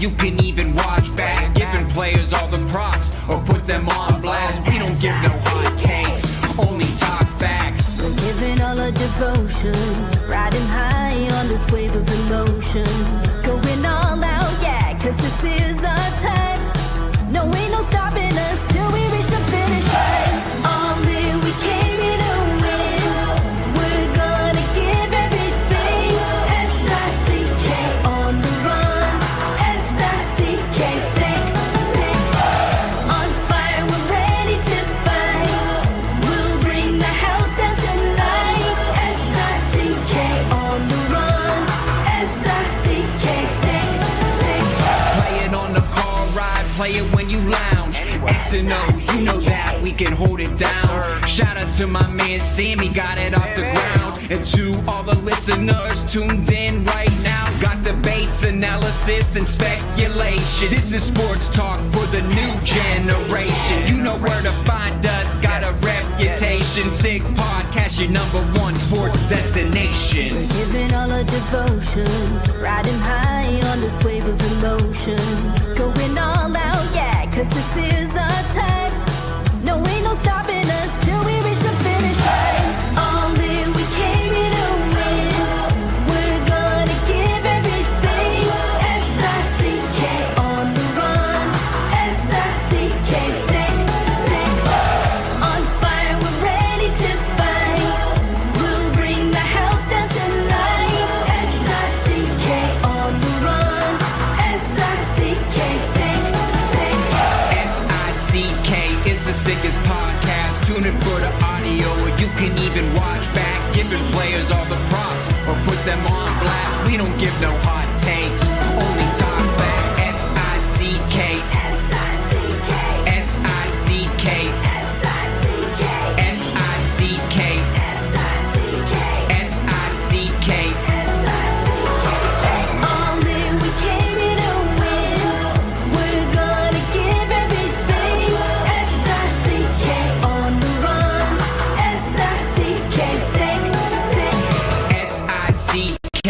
you can even watch back. Giving players all the props or put them on blast. We don't give no hot takes, only talk facts. We're giving all our devotion, riding high on this wave of emotion. Going all out, yeah, cause this is our time. No, ain't no stopping us till we reach the finish line. All in, we came here to win. We're gonna give everything. S-I-C-K on the run. S-I-C-K, sick. On fire, we're ready to fight. We'll bring the house down tonight. S-I-C-K on the run. S-I-C-K, sick. Play it on the car ride, play it when you lounge. X and O, you know that we can hold it down. Shout out to my man Sammy, got it off the ground. And to all the listeners tuned in right now, got debates, analysis, and speculation. This is sports talk for the new generation. You know where to find us, got a reputation. Sick podcast, your #1 sports destination. We're giving all our devotion, riding high on this wave of emotion. Going all out, yeah, cause this is our time. No, ain't no stopping us till we reach the finish line. All in, we came here to win. We're gonna give everything. S-I-C-K on the run. S-I-C-K, sick. On fire, we're ready to fight. We'll bring the house down tonight. S-I-C-K on the run. S-I-C-K, sick. S-I-C-K is the sickest podcast. Tune in for the audio, or you can even watch back. Giving players all the props or put them on blast. We don't give no hot takes, only talk back. S-I-C-K, S-I-C-K, S-I-C-K, S-I-C-K, S-I-C-K, S-I-C-K, All in, we came here to win. We're gonna give everything. S-I-C-K on the run. S-I-C-K, sick. S-I-C-K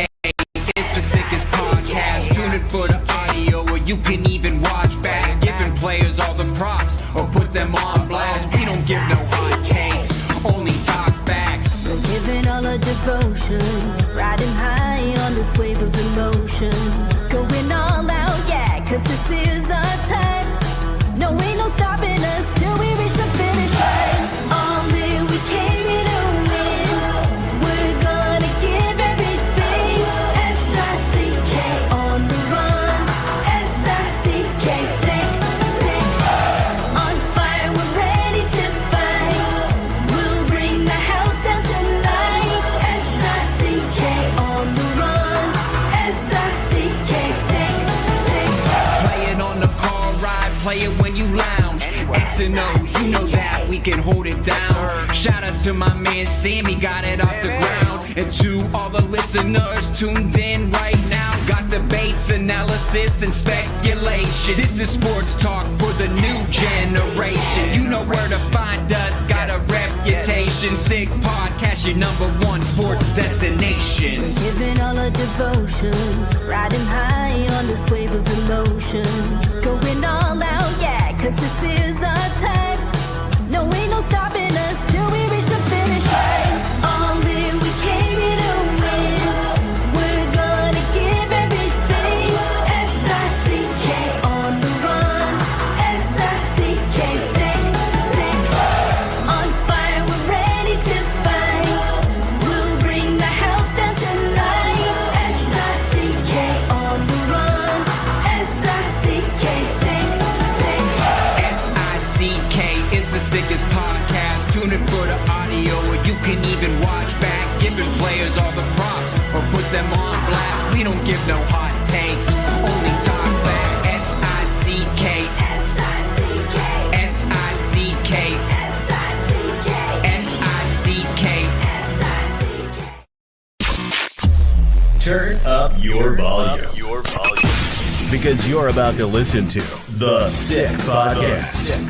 is the sickest podcast. Tune in for the audio, or you can even watch back. Giving players all the props or put them on blast. We don't give no hot takes, only talk facts. We're giving all our devotion, riding high on this wave of emotion. Going all out, yeah, cause this is our time. No, ain't no stopping us till we reach the finish line. All in, we came here to win. We're gonna give everything. S-I-C-K on the run. S-I-C-K, sick. On fire, we're ready to fight. We'll bring the house down tonight. S-I-C-K on the run. S-I-C-K, sick. Play it on the car ride, play it when you lounge. X and O, you know that we can hold it down. Shout out to my man Sammy, got it off the ground. And to all the listeners tuned in right now, got debates, analysis, and speculation. This is sports talk for the new generation. You know where to find us, got a reputation. Sick podcast, your #1 sports destination. Giving all our devotion, riding high on this wave of emotion. Going all out, yeah, cause this is our time. No, ain't no stopping us till we reach the finish line. All in, we came here to win. We're gonna give everything. S-I-C-K on the run. S-I-C-K, sick. On fire, we're ready to fight. We'll bring the house down tonight. S-I-C-K on the run. S-I-C-K, sick. S-I-C-K is the sickest podcast. Tune in for the audio, or you can even watch back. Giving players all the props or put them on blast. We don't give no hot takes, only talk back. S-I-C-K, S-I-C-K, S-I-C-K, S-I-C-K, S-I-C-K, S-I-C-K. Turn up your volume. Because you're about to listen to The Sick Podcast.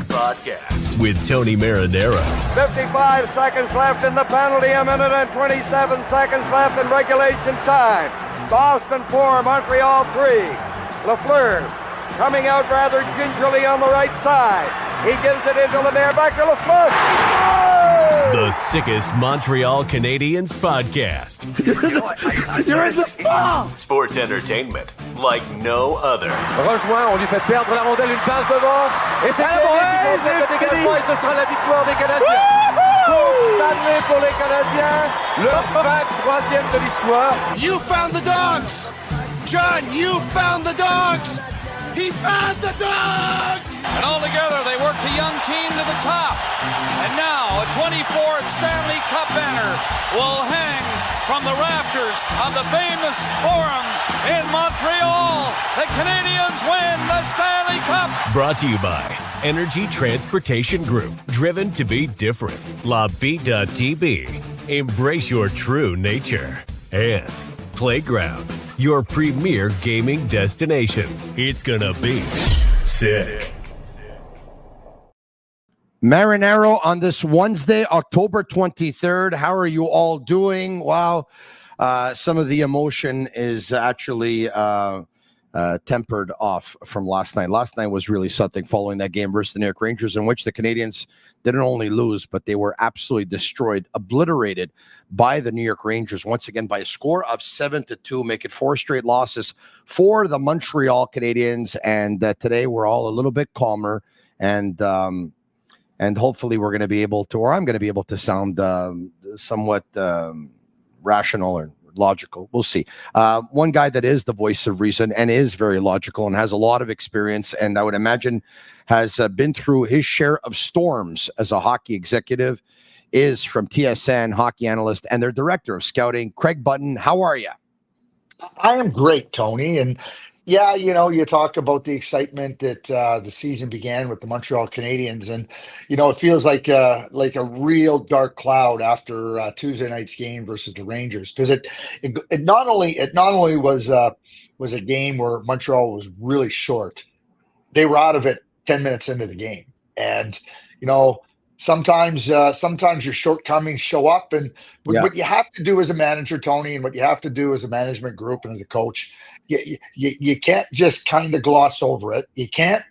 With Tony Marinaro. 55 seconds left in the penalty, a minute and 27 seconds left in regulation time. Boston 4, Montreal 3. Lafleur coming out rather gingerly on the right side. He gives it into Lemaire, back to Lafleur. Oh! The sickest Montreal Canadiens podcast. You're in the ball! Sports entertainment like no other. Rejoint, on lui fait perdre la rondelle, une passe devant. Et c'est le dégagement et ce sera la victoire des Canadiens. Coupe Stanley pour les Canadiens. Leur 23e de l'histoire. You found the dogs! John, you found the dogs! He found the dogs! And all together, they worked a young team to the top. And now, a 24th Stanley Cup banner will hang from the rafters of the famous Forum in Montreal. The Canadiens win the Stanley Cup. Brought to you by Energy Transportation Group. Driven to be different. La Vida Tibi. Embrace your true nature. And Playground, your premier gaming destination. It's gonna be sick. Marinaro on this Wednesday, October 23rd. How are you all doing? Wow. Some of the emotion is actually tempered off from last night. Last night was really something following that game versus the New York Rangers, in which the Canadiens didn't only lose, but they were absolutely destroyed, obliterated by the New York Rangers, once again by a score of 7-2, making 4 straight losses for the Montreal Canadiens. And today we're all a little bit calmer, and hopefully we're going to be able to, or I'm going to be able to sound somewhat rational or logical. We'll see. One guy that is the voice of reason and is very logical and has a lot of experience, and I would imagine has been through his share of storms as a hockey executive, is from TSN, hockey analyst, and their director of scouting, Craig Button. How are you? I am great, Tony. And yeah, you know, you talk about the excitement that the season began with the Montreal Canadiens, and you know, it feels like a real dark cloud after Tuesday night's game versus the Rangers, because it not only was a game where Montreal was really short, they were out of it 10 minutes into the game, and you know, sometimes your shortcomings show up, and what you have to do as a manager, Tony, and what you have to do as a management group and as a coach, you can't just kind of gloss over it. You can't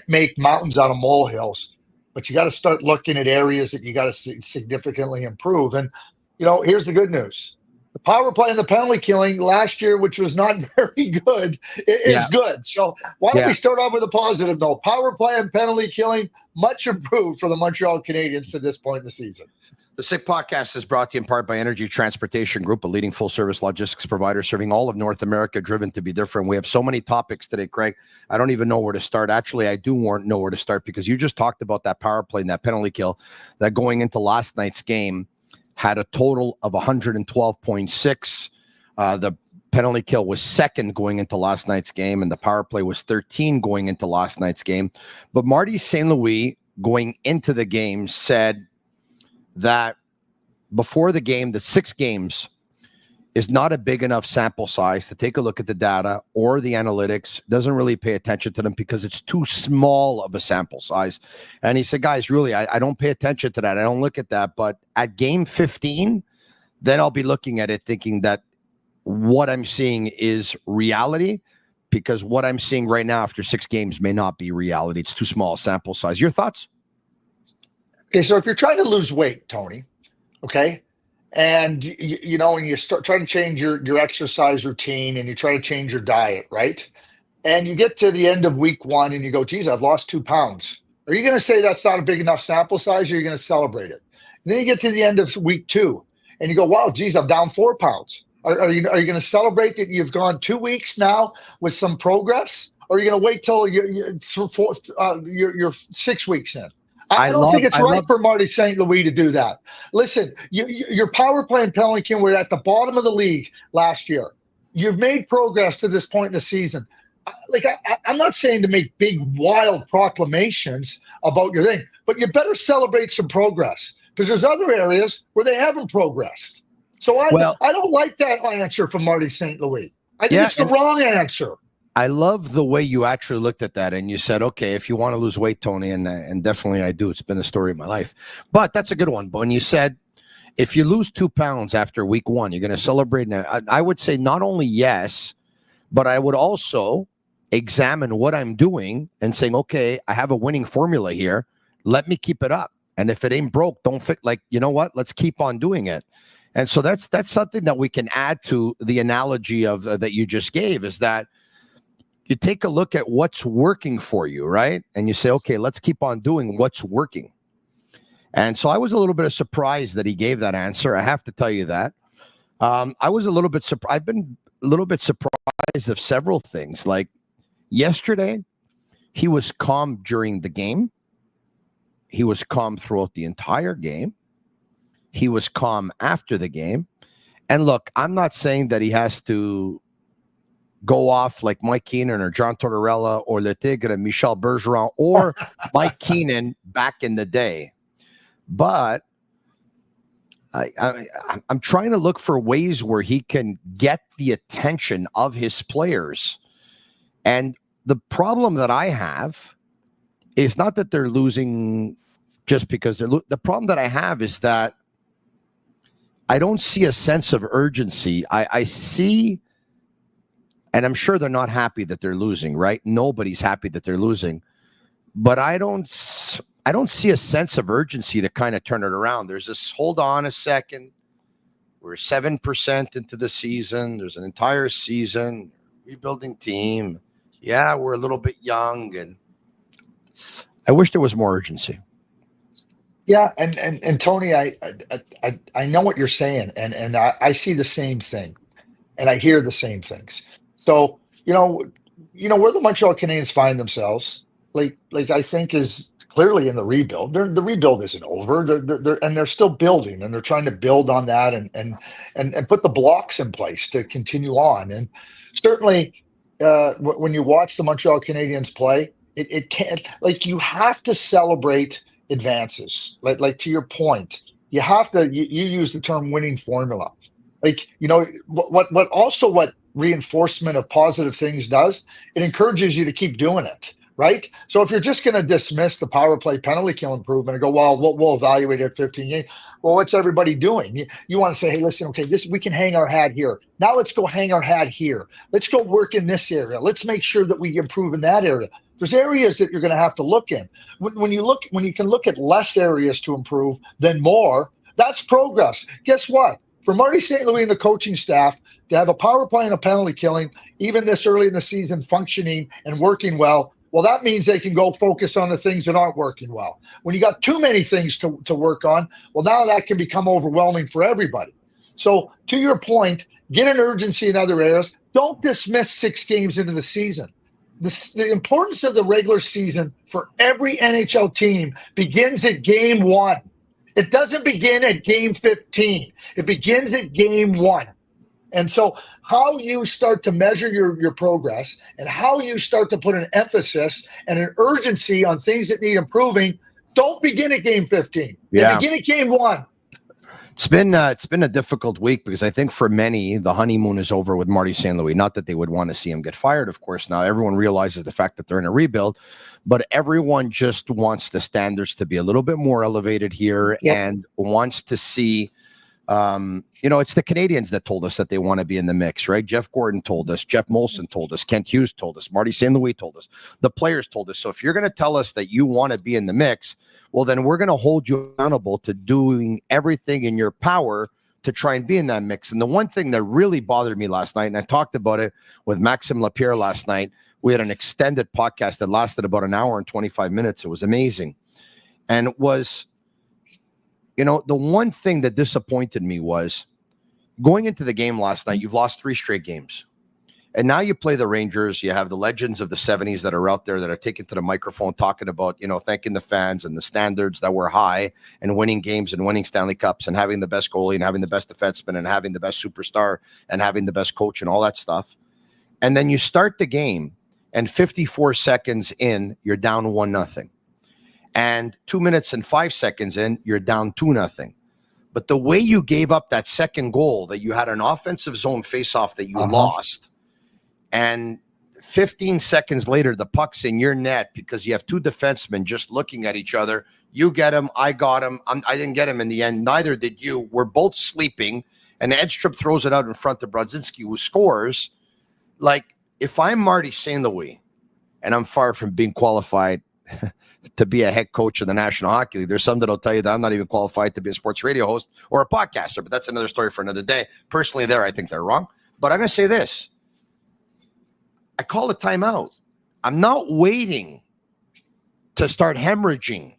make mountains out of molehills, but you got to start looking at areas that you got to significantly improve. And you know, here's the good news: the power play and the penalty killing last year, which was not very good, is good. So why don't we start off with a positive note? Power play and penalty killing much improved for the Montreal Canadiens to this point in the season. The Sick Podcast is brought to you in part by Energy Transportation Group, a leading full-service logistics provider serving all of North America, driven to be different. We have so many topics today, Craig. I don't even know where to start. Actually, I do know where to start, because you just talked about that power play and that penalty kill that going into last night's game had a total of 112.6. The penalty kill was second going into last night's game, and the power play was 13 going into last night's game. But Marty St. Louis, going into the game, said that before the game, that 6 games is not a big enough sample size to take a look at the data or the analytics, doesn't really pay attention to them because it's too small of a sample size. And he said, guys, really, I don't pay attention to that. I don't look at that. But at game 15, then I'll be looking at it thinking that what I'm seeing is reality, because what I'm seeing right now after 6 games may not be reality. It's too small a sample size. Your thoughts? Okay, so if you're trying to lose weight, Tony, okay, and you know, and you start trying to change your exercise routine, and you try to change your diet, right? And you get to the end of week 1 and you go, geez, I've lost 2 pounds. Are you going to say that's not a big enough sample size, or are you going to celebrate it? And then you get to the end of week 2 and you go, wow, geez, I'm down 4 pounds. Are you going to celebrate that you've gone 2 weeks now with some progress? Or are you going to wait till you're 6 weeks in? I don't think it's right for Marty St. Louis to do that. Listen, your power play and penalty kill were at the bottom of the league last year. You've made progress to this point in the season. I'm not saying to make big, wild proclamations about your thing, but you better celebrate some progress, because there's other areas where they haven't progressed. So I don't like that answer from Marty St. Louis. I think it's the wrong answer. I love the way you actually looked at that, and you said, okay, if you want to lose weight, Tony, and definitely I do. It's been the story of my life. But that's a good one. But when you said, if you lose 2 pounds after week 1, you're going to celebrate. Now, I would say not only yes, but I would also examine what I'm doing and saying, okay, I have a winning formula here. Let me keep it up. And if it ain't broke, don't fix. Like, you know what? Let's keep on doing it. And so that's something that we can add to the analogy of that you just gave, is that you take a look at what's working for you, right? And you say, okay, let's keep on doing what's working. And so I was a little bit surprised that he gave that answer. I have to tell you that. I was a little bit surprised. I've been a little bit surprised of several things. Like yesterday, he was calm during the game. He was calm throughout the entire game. He was calm after the game. And look, I'm not saying that he has to go off like Mike Keenan or John Tortorella or Le Tigre, Michel Bergeron, or Mike Keenan back in the day. But I'm trying to look for ways where he can get the attention of his players. And the problem that I have is not that they're losing just because the problem that I have is that I don't see a sense of urgency. I see, and I'm sure they're not happy that they're losing, right? Nobody's happy that they're losing. But I don't see a sense of urgency to kind of turn it around. There's this, hold on a second. We're 7% into the season. There's an entire season, rebuilding team. Yeah, we're a little bit young, and I wish there was more urgency. Yeah, and Tony, I know what you're saying, and I see the same thing, and I hear the same things. So you know where the Montreal Canadiens find themselves, like I think is clearly in the rebuild. The rebuild isn't over. They're still building, and they're trying to build on that and put the blocks in place to continue on. And certainly, when you watch the Montreal Canadiens play, it can't, like, you have to celebrate advances. Like to your point, you have to. You use the term winning formula. Like, what reinforcement of positive things does, it encourages you to keep doing it. Right. So if you're just going to dismiss the power play penalty kill improvement and go, well, we'll evaluate it at 15 games. Well, what's everybody doing? You want to say, hey, listen, okay, we can hang our hat here. Now let's go hang our hat here. Let's go work in this area. Let's make sure that we improve in that area. There's areas that you're going to have to look in. When you can look at less areas to improve than more, that's progress. Guess what? For Marty St. Louis and the coaching staff to have a power play and a penalty killing, even this early in the season, functioning and working well, well, that means they can go focus on the things that aren't working well. When you got too many things to work on, well, now that can become overwhelming for everybody. So to your point, get an urgency in other areas. Don't dismiss 6 games into the season. The importance of the regular season for every NHL team begins at game 1. It doesn't begin at game 15. It begins at game 1. And so how you start to measure your progress and how you start to put an emphasis and an urgency on things that need improving, don't begin at game 15. Yeah. Begin at game 1. It's been a difficult week because I think for many, the honeymoon is over with Marty St. Louis. Not that they would want to see him get fired, of course. Now everyone realizes the fact that they're in a rebuild, but everyone just wants the standards to be a little bit more elevated here. Yep. And wants to see it's the Canadiens that told us that they want to be in the mix, right? Jeff Gordon told us, Jeff Molson told us, Kent Hughes told us, Marty St. Louis told us, the players told us. So if you're going to tell us that you want to be in the mix, well, then we're going to hold you accountable to doing everything in your power to try and be in that mix. And the one thing that really bothered me last night, and I talked about it with Maxime Lapierre last night, we had an extended podcast that lasted about an hour and 25 minutes. It was amazing. And it was, the one thing that disappointed me was going into the game last night, you've lost 3 straight games. And now you play the Rangers. You have the legends of the 70s that are out there that are taking to the microphone talking about, thanking the fans and the standards that were high and winning games and winning Stanley Cups and having the best goalie and having the best defenseman and having the best superstar and having the best coach and all that stuff. And then you start the game and 54 seconds in, you're down 1-0. And 2 minutes and 5 seconds in, you're down 2-0. But the way you gave up that second goal, that you had an offensive zone faceoff that you lost, and 15 seconds later, the puck's in your net because you have 2 defensemen just looking at each other. You get him, I got him. I didn't get him in the end. Neither did you. We're both sleeping, and Edstrup throws it out in front of Brodzinski, who scores. Like, if I'm Marty St. Louis and I'm far from being qualified to be a head coach of the National Hockey League, there's some that'll tell you that I'm not even qualified to be a sports radio host or a podcaster, but that's another story for another day. Personally, I think they're wrong. But I'm going to say this. I call a timeout. I'm not waiting to start hemorrhaging.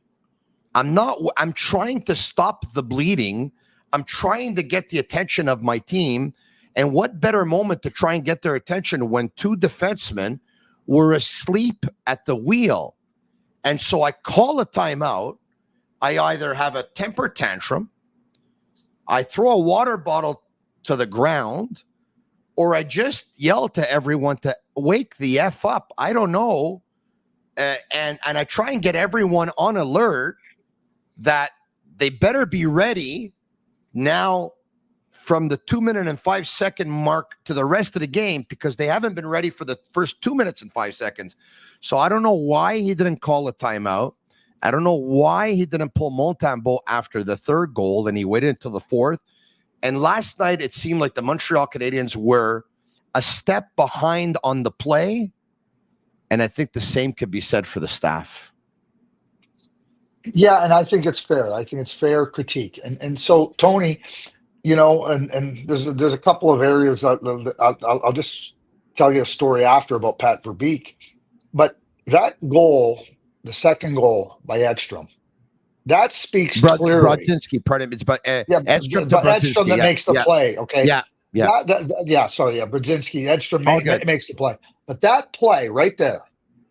I'm trying to stop the bleeding. I'm trying to get the attention of my team. And what better moment to try and get their attention when two defensemen were asleep at the wheel? And so I call a timeout. I either have a temper tantrum, I throw a water bottle to the ground, or I just yell to everyone to wake the F up. I don't know. And I try and get everyone on alert that they better be ready now from the 2 minute and 5 second mark to the rest of the game, because they haven't been ready for the first 2 minutes and 5 seconds. So I don't know why he didn't call a timeout. I don't know why he didn't pull Montembeault after the third goal and he waited until the fourth. And last night, it seemed like the Montreal Canadiens were a step behind on the play. And I think the same could be said for the staff. Yeah, and I think it's fair. I think it's fair critique. And so, Tony, and there's a couple of areas that I'll just tell you a story after about Pat Verbeek. But that goal, the second goal by Edstrom, that speaks clearly. Brodzinski, pardon me. But Edstrom that makes the play, okay? Yeah. Brodzinski, Edstrom makes the play. But that play right there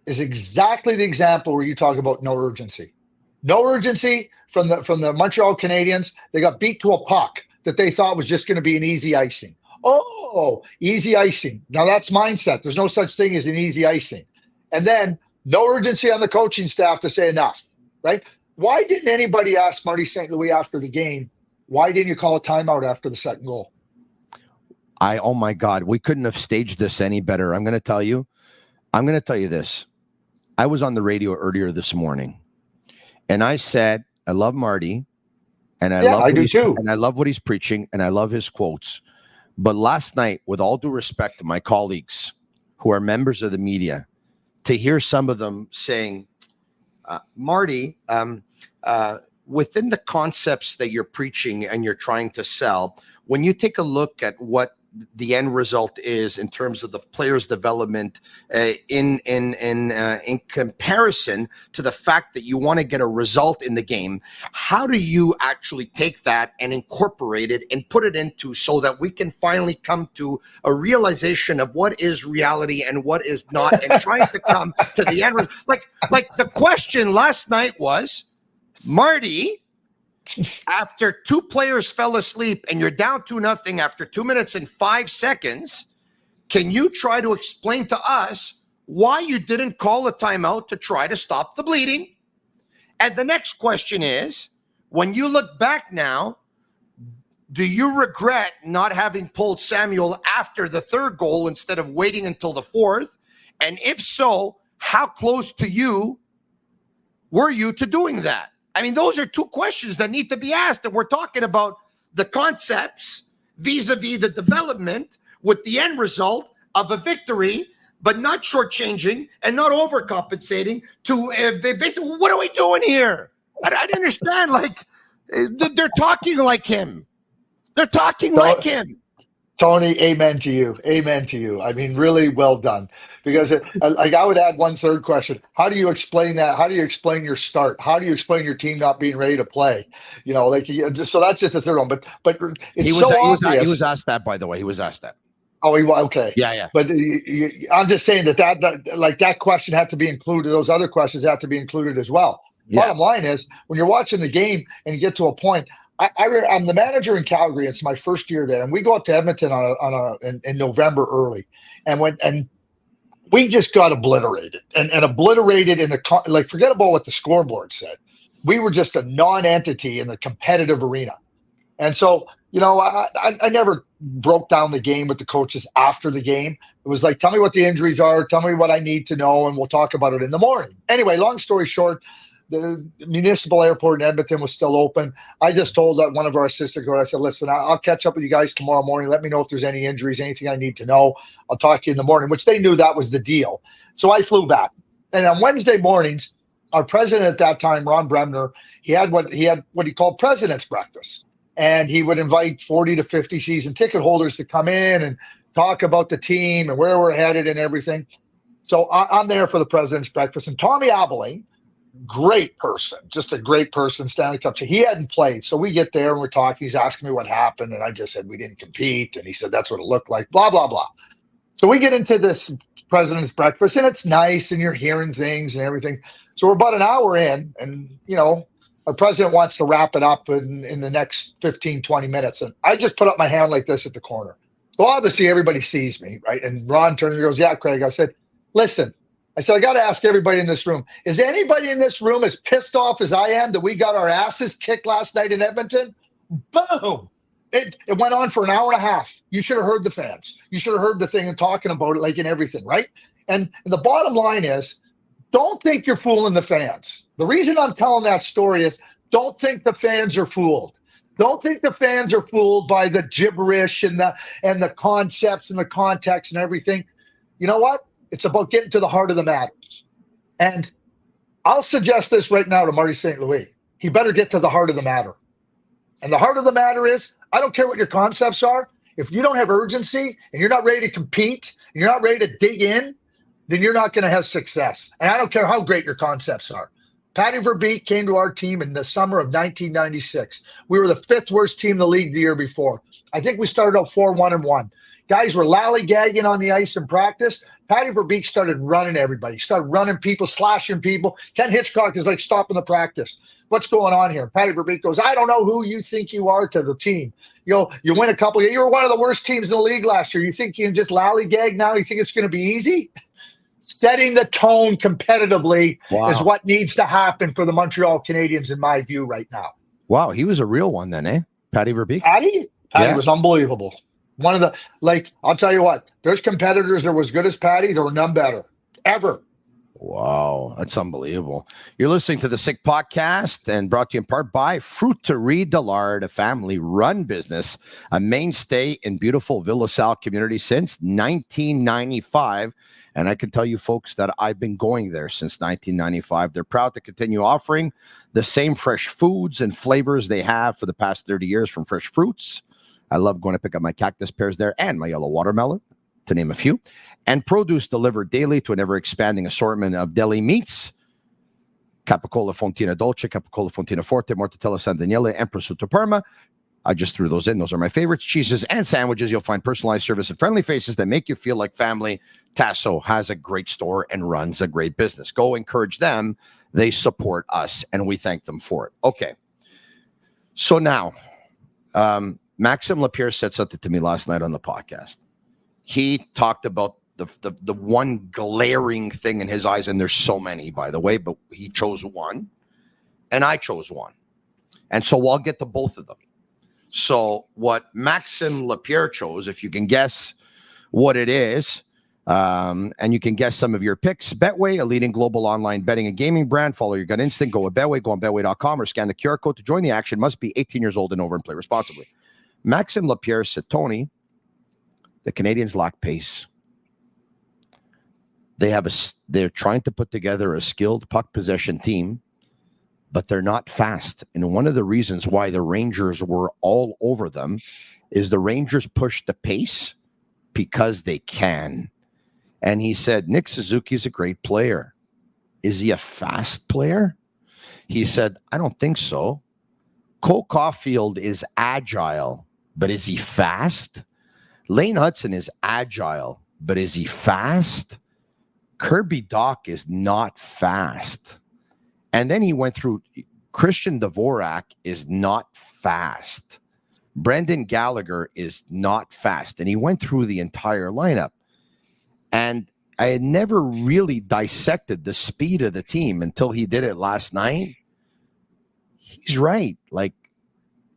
is exactly the example where you talk about no urgency. No urgency from the Montreal Canadiens. They got beat to a puck that they thought was just going to be an easy icing. Oh, easy icing. Now that's mindset. There's no such thing as an easy icing. And then no urgency on the coaching staff to say enough, right? Why didn't anybody ask Marty St. Louis after the game, why didn't you call a timeout after the second goal? Oh my God, we couldn't have staged this any better. I'm going to tell you this. I was on the radio earlier this morning and I said, I love Marty and I love what he's preaching and I love his quotes. But last night, with all due respect to my colleagues who are members of the media, to hear some of them saying, Marty, within the concepts that you're preaching and you're trying to sell, when you take a look at what the end result is in terms of the player's development in comparison to the fact that you want to get a result in the game, how do you actually take that and incorporate it and put it into so that we can finally come to a realization of what is reality and what is not, and trying to come to the end result? Like the question last night was, Marty, after two players fell asleep and you're down 2-0 after 2 minutes and 5 seconds, can you try to explain to us why you didn't call a timeout to try to stop the bleeding? And the next question is, when you look back now, do you regret not having pulled Samuel after the third goal instead of waiting until the fourth? And if so, how close to you were you to doing that? I mean, those are two questions that need to be asked. And we're talking about the concepts vis-a-vis the development with the end result of a victory, but not shortchanging and not overcompensating to basically, what are we doing here? I don't understand. Like, they're talking like him. They're talking like him. Tony, amen to you. Amen to you. I mean, really well done. Because I would add one third question. How do you explain that? How do you explain your start? How do you explain your team not being ready to play? So that's just the third one. But it's obvious. He was asked that, by the way. He was asked that. Oh, he was okay. Yeah. But I'm just saying that question had to be included. Those other questions have to be included as well. Yeah. Bottom line is, when you're watching the game and you get to a point, I'm the manager in Calgary. It's my first year there, and we go up to Edmonton in November early, and we just got obliterated and obliterated in the forget about what the scoreboard said. We were just a non-entity in the competitive arena, and so I never broke down the game with the coaches after the game. It was like, tell me what the injuries are, tell me what I need to know, and we'll talk about it in the morning. Anyway, long story short, the municipal airport in Edmonton was still open. I just told one of our assistant coaches, I said, listen, I'll catch up with you guys tomorrow morning. Let me know if there's any injuries, anything I need to know. I'll talk to you in the morning, which they knew that was the deal. So I flew back. And on Wednesday mornings, our president at that time, Ron Bremner, he had what he called President's Breakfast. And he would invite 40 to 50 season ticket holders to come in and talk about the team and where we're headed and everything. So I'm there for the President's Breakfast. And Tommy Abilene, great person, just a great person, Stanley Cup. He hadn't played. So we get there and we're talking. He's asking me what happened. And I just said, we didn't compete. And he said, that's what it looked like, blah, blah, blah. So we get into this President's Breakfast and it's nice and you're hearing things and everything. So we're about an hour in and, our president wants to wrap it up in the next 15, 20 minutes. And I just put up my hand like this at the corner. So obviously everybody sees me, right? And Ron turns and goes, yeah, Craig. I said, listen, I got to ask everybody in this room, is anybody in this room as pissed off as I am that we got our asses kicked last night in Edmonton? Boom. It went on for an hour and a half. You should have heard the fans. You should have heard the thing and talking about it like in everything, right? And the bottom line is, don't think you're fooling the fans. The reason I'm telling that story is don't think the fans are fooled. Don't think the fans are fooled by the gibberish and the concepts and the context and everything. You know what? It's about getting to the heart of the matters. And I'll suggest this right now to Marty St. Louis. He better get to the heart of the matter. And the heart of the matter is, I don't care what your concepts are. If you don't have urgency and you're not ready to compete and you're not ready to dig in, then you're not going to have success. And I don't care how great your concepts are. Patty Verbeek came to our team in the summer of 1996. We were the 5th worst team in the league the year before. I think we started out 4-1-1. Guys were lollygagging on the ice in practice. Patty Verbeek started running everybody. He started running people, slashing people. Ken Hitchcock is like stopping the practice. What's going on here? Patty Verbeek goes, I don't know who you think you are to the team. You win a couple. You were one of the worst teams in the league last year. You think you can just lollygag now? You think it's going to be easy? Setting the tone competitively is what needs to happen for the Montreal Canadiens, in my view, right now. Wow, he was a real one then, eh? Patty Verbeek? Patty was unbelievable. One of the, I'll tell you what, there's competitors that were as good as Patty. There were none better, ever. Wow, that's unbelievable. You're listening to the Sick Podcast and brought to you in part by Fruiterie de Lard, a family-run business, a mainstay in beautiful Villa Sal community since 1995. And I can tell you folks that I've been going there since 1995. They're proud to continue offering the same fresh foods and flavors they have for the past 30 years, from fresh fruits. I love going to pick up my cactus pears there and my yellow watermelon, to name a few. And produce delivered daily to an ever-expanding assortment of deli meats. Capicola Fontina Dolce, Capicola Fontina Forte, Mortadella San Daniele, and Prosciutto Parma. I just threw those in. Those are my favorites. Cheeses and sandwiches. You'll find personalized service and friendly faces that make you feel like family. Tasso has a great store and runs a great business. Go encourage them. They support us, and we thank them for it. Okay. So now, Maxime Lapierre said something to me last night on the podcast. He talked about the one glaring thing in his eyes, and there's so many, by the way, but he chose one, and I chose one. And so I'll get to both of them. So what Maxime Lapierre chose, if you can guess what it is, and you can guess some of your picks, Betway, a leading global online betting and gaming brand. Follow your gut instinct. Go with Betway. Go on Betway.com or scan the QR code to join the action. Must be 18 years old and over and play responsibly. Maxime Lapierre said, Tony, the Canadiens lack pace. They're trying to put together a skilled puck possession team, but they're not fast. And one of the reasons why the Rangers were all over them is the Rangers push the pace because they can. And he said, Nick Suzuki is a great player. Is he a fast player? He said, I don't think so. Cole Caulfield is agile, but is he fast? Lane Hudson is agile, but is he fast? Kirby Dach is not fast. And then he went through Christian Dvorak is not fast. Brendan Gallagher is not fast. And he went through the entire lineup. And I had never really dissected the speed of the team until he did it last night. He's right. Like,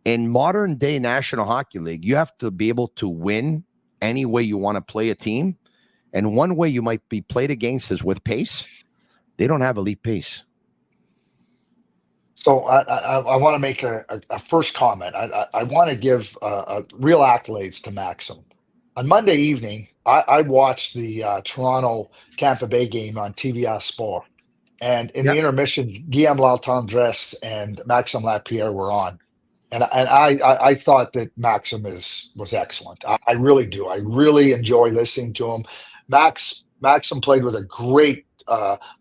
in modern day National Hockey League, you have to be able to win any way you want to play a team. And one way you might be played against is with pace. They don't have elite pace. So I want to make a first comment. I want to give real accolades to Maxim. On Monday evening, I watched the Toronto Tampa Bay game on TBS Sport, and in the intermission, Guillaume Laltendresse and Maxim Lapierre were on, and I thought that Maxim was excellent. I really do. I really enjoy listening to him. Maxim played with a great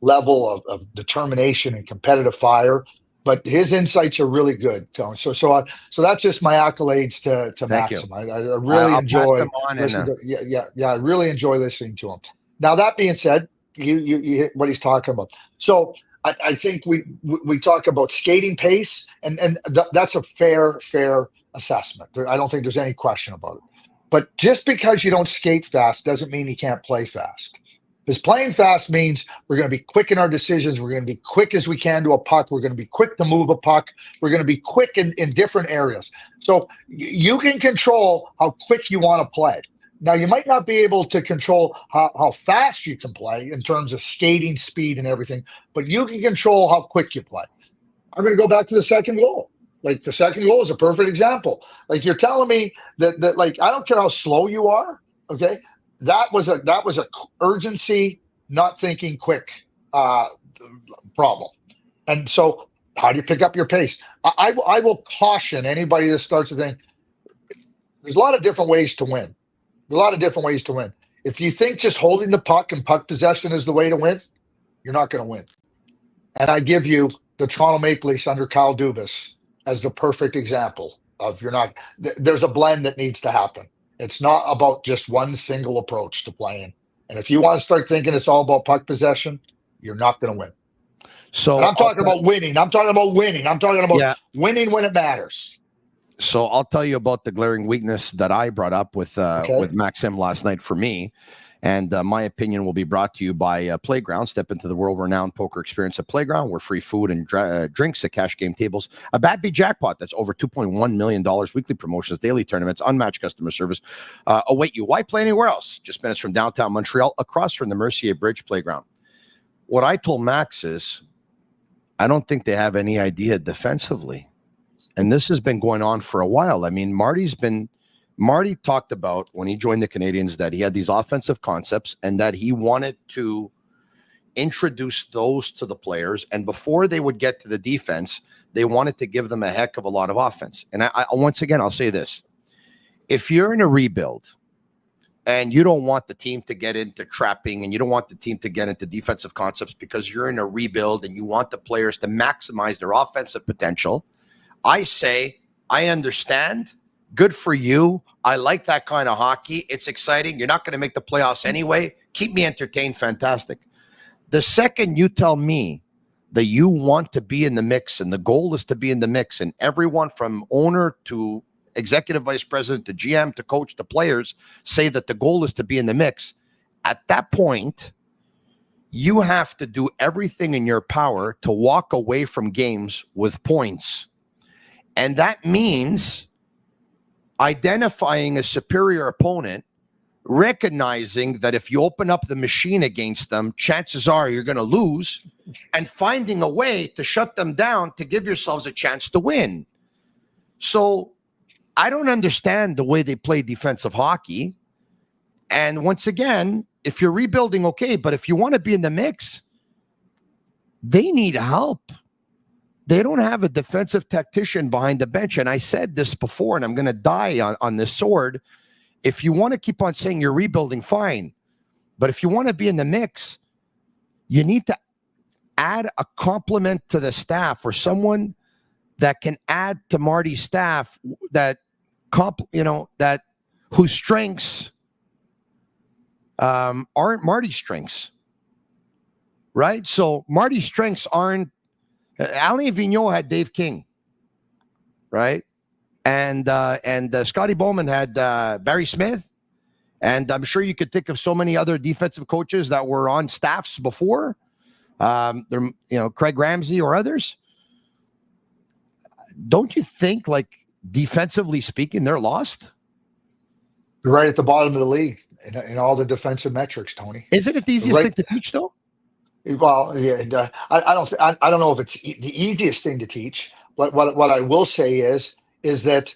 level of determination and competitive fire. But his insights are really good, Tony. So that's just my accolades to Maxim. I really enjoy listening. I really enjoy listening to him. Now that being said, you hit what he's talking about. So I think we talk about skating pace, and that's a fair assessment. I don't think there's any question about it. But just because you don't skate fast doesn't mean you can't play fast. Because playing fast means we're going to be quick in our decisions. We're going to be quick as we can to a puck. We're going to be quick to move a puck. We're going to be quick in different areas. So you can control how quick you want to play. Now, you might not be able to control how fast you can play in terms of skating speed and everything, but you can control how quick you play. I'm going to go back to the second goal. Like, the second goal is a perfect example. Like, you're telling me that like, I don't care how slow you are, okay? That was a urgency, not thinking quick problem. And so how do you pick up your pace? I will caution anybody that starts to think there's a lot of different ways to win. There's a lot of different ways to win. If you think just holding the puck and puck possession is the way to win, you're not going to win. And I give you the Toronto Maple Leafs under Kyle Dubas as the perfect example of there's a blend that needs to happen. It's not about just one single approach to playing. And if you want to start thinking it's all about puck possession, you're not going to win. So I'm talking about winning. I'm talking about winning when it matters. So I'll tell you about the glaring weakness that I brought up with Maxim last night for me. And my opinion will be brought to you by Playground. Step into the world-renowned poker experience at Playground, where free food and drinks at cash game tables, a Bad Beat jackpot that's over $2.1 million, weekly promotions, daily tournaments, unmatched customer service await you. Why play anywhere else? Just minutes from downtown Montreal, across from the Mercier Bridge Playground. What I told Max is, I don't think they have any idea defensively. And this has been going on for a while. I mean, Marty talked about when he joined the Canadiens that he had these offensive concepts and that he wanted to introduce those to the players. And before they would get to the defense, they wanted to give them a heck of a lot of offense. And I once again, I'll say this. If you're in a rebuild and you don't want the team to get into trapping and you don't want the team to get into defensive concepts because you're in a rebuild and you want the players to maximize their offensive potential, I say, I understand. Good for you. I like that kind of hockey. It's exciting. You're not going to make the playoffs anyway. Keep me entertained. Fantastic. The second you tell me that you want to be in the mix and the goal is to be in the mix, and everyone from owner to executive vice president to GM to coach to players say that the goal is to be in the mix, at that point, you have to do everything in your power to walk away from games with points. And that means identifying a superior opponent, recognizing that if you open up the machine against them, chances are you're going to lose, and finding a way to shut them down to give yourselves a chance to win. So I don't understand the way they play defensive hockey. And once again, if you're rebuilding, okay, but if you want to be in the mix, they need help. They don't have a defensive tactician behind the bench. And I said this before, and I'm going to die on this sword. If you want to keep on saying you're rebuilding, fine. But if you want to be in the mix, you need to add a complement to the staff, or someone that can add to Marty's staff whose strengths aren't Marty's strengths. Right? So Marty's strengths aren't. Alain Vigneault had Dave King, right? And Scotty Bowman had Barry Smith. And I'm sure you could think of so many other defensive coaches that were on staffs before. Craig Ramsey or others. Don't you think, like, defensively speaking, they're lost? You're right at the bottom of the league in all the defensive metrics, Tony. Isn't it the easiest thing to teach, though? Well, yeah, I don't know if it's the easiest thing to teach. But what I will say is that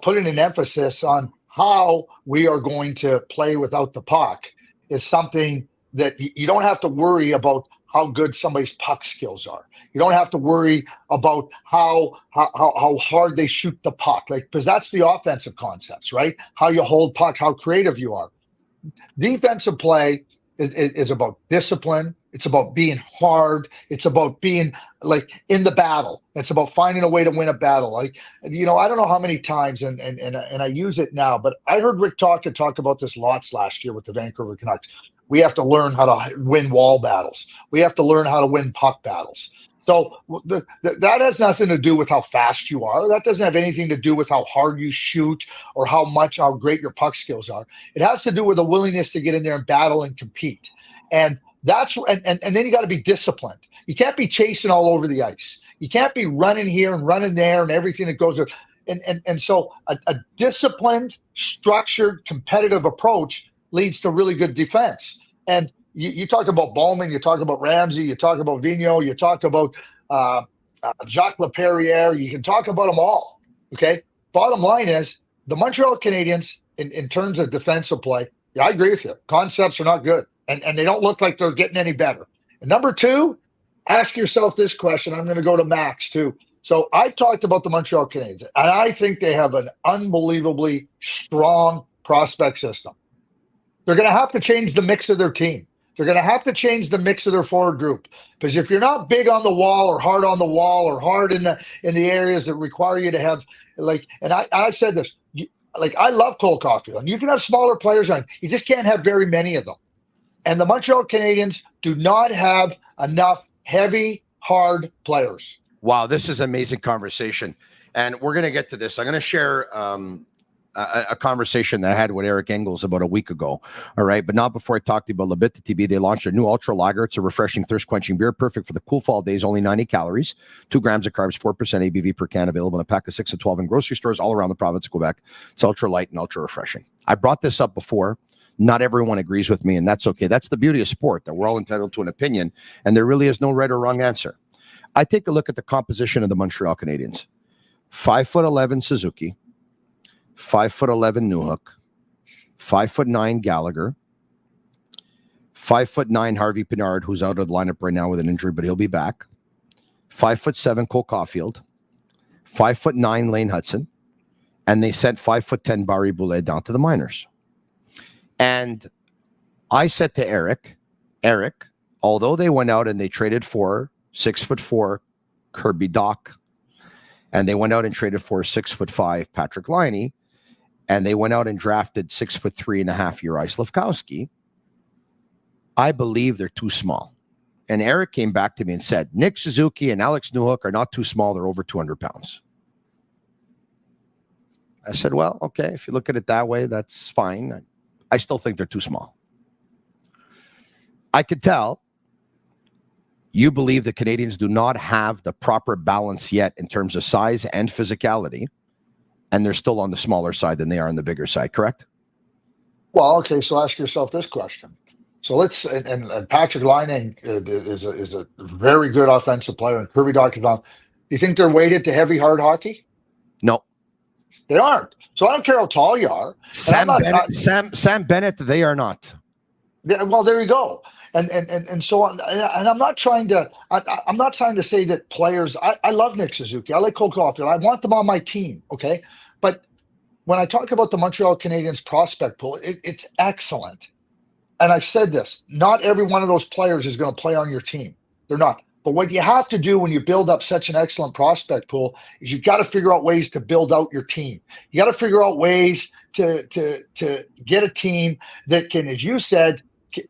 putting an emphasis on how we are going to play without the puck is something that you don't have to worry about how good somebody's puck skills are. You don't have to worry about how hard they shoot the puck, because that's the offensive concepts, right? How you hold puck, how creative you are. Defensive play is about discipline. It's about being hard. It's about being in the battle. It's about finding a way to win a battle. I don't know how many times, and I use it now, but I heard Rick talk about this lots last year with the Vancouver Canucks. We have to learn how to win wall battles. We have to learn how to win puck battles. So that has nothing to do with how fast you are. That doesn't have anything to do with how hard you shoot or how great your puck skills are. It has to do with a willingness to get in there and battle and compete. And then you got to be disciplined. You can't be chasing all over the ice. You can't be running here and running there and everything that goes with. And so a disciplined, structured, competitive approach leads to really good defense. And you talk about Bowman, you talk about Ramsey, you talk about Vigneault, you talk about Jacques Laperriere, you can talk about them all, okay? Bottom line is, the Montreal Canadiens, in terms of defensive play, yeah, I agree with you. Concepts are not good, and they don't look like they're getting any better. And number two, ask yourself this question. I'm going to go to Max, too. So I've talked about the Montreal Canadiens, and I think they have an unbelievably strong prospect system. They're going to have to change the mix of their team. They're going to have to change the mix of their forward group, because if you're not big on the wall or hard on the wall or hard in the areas that require you to have and I said this, I love Cole Caulfield, and you can have smaller players on. You just can't have very many of them. And the Montreal Canadiens do not have enough heavy, hard players. Wow, this is an amazing conversation, and we're going to get to this. I'm going to share a conversation that I had with Eric Engels about a week ago. All right. But not before I talk to you about Bittt Tibi. They launched a new ultra lager. It's a refreshing, thirst quenching beer, perfect for the cool fall days. Only 90 calories, 2 grams of carbs, 4% ABV per can, available in a pack of 6 to 12 in grocery stores all around the province of Quebec. It's ultra light and ultra refreshing. I brought this up before. Not everyone agrees with me, and that's okay. That's the beauty of sport, that we're all entitled to an opinion, and there really is no right or wrong answer. I take a look at the composition of the Montreal Canadiens. 5'11" Suzuki, 5'11" Newhook, 5'9" Gallagher, 5'9" Harvey Pinard, who's out of the lineup right now with an injury, but he'll be back. 5'7" Cole Caulfield, 5'9" Lane Hudson, and they sent 5'10" Barry Boulet down to the minors. And I said to Eric, although they went out and they traded for 6'4" Kirby Doc, and they went out and traded for 6'5" Patrick Laine, and they went out and drafted 6'3.5" Juraj Slafkowski, I believe they're too small. And Eric came back to me and said, Nick Suzuki and Alex Newhook are not too small. They're over 200 pounds. I said, well, okay, if you look at it that way, that's fine. I still think they're too small. I could tell you believe the Canadiens do not have the proper balance yet in terms of size and physicality, and they're still on the smaller side than they are on the bigger side, correct? Well, okay, so ask yourself this question. So let's, and Patrick Laine is a very good offensive player, and Kirby Doc is on. Do you think they're weighted to heavy, hard hockey? No. They aren't. So I don't care how tall you are. Sam Bennett, they are not. Yeah, well, there you go. And so on. And I'm not trying to. I'm not trying to say that players. I love Nick Suzuki. I like Cole Caulfield. I want them on my team. Okay, but when I talk about the Montreal Canadiens prospect pool, it's excellent. And I've said this: not every one of those players is going to play on your team. They're not. But what you have to do when you build up such an excellent prospect pool is you've got to figure out ways to build out your team. You got to figure out ways to get a team that can, as you said,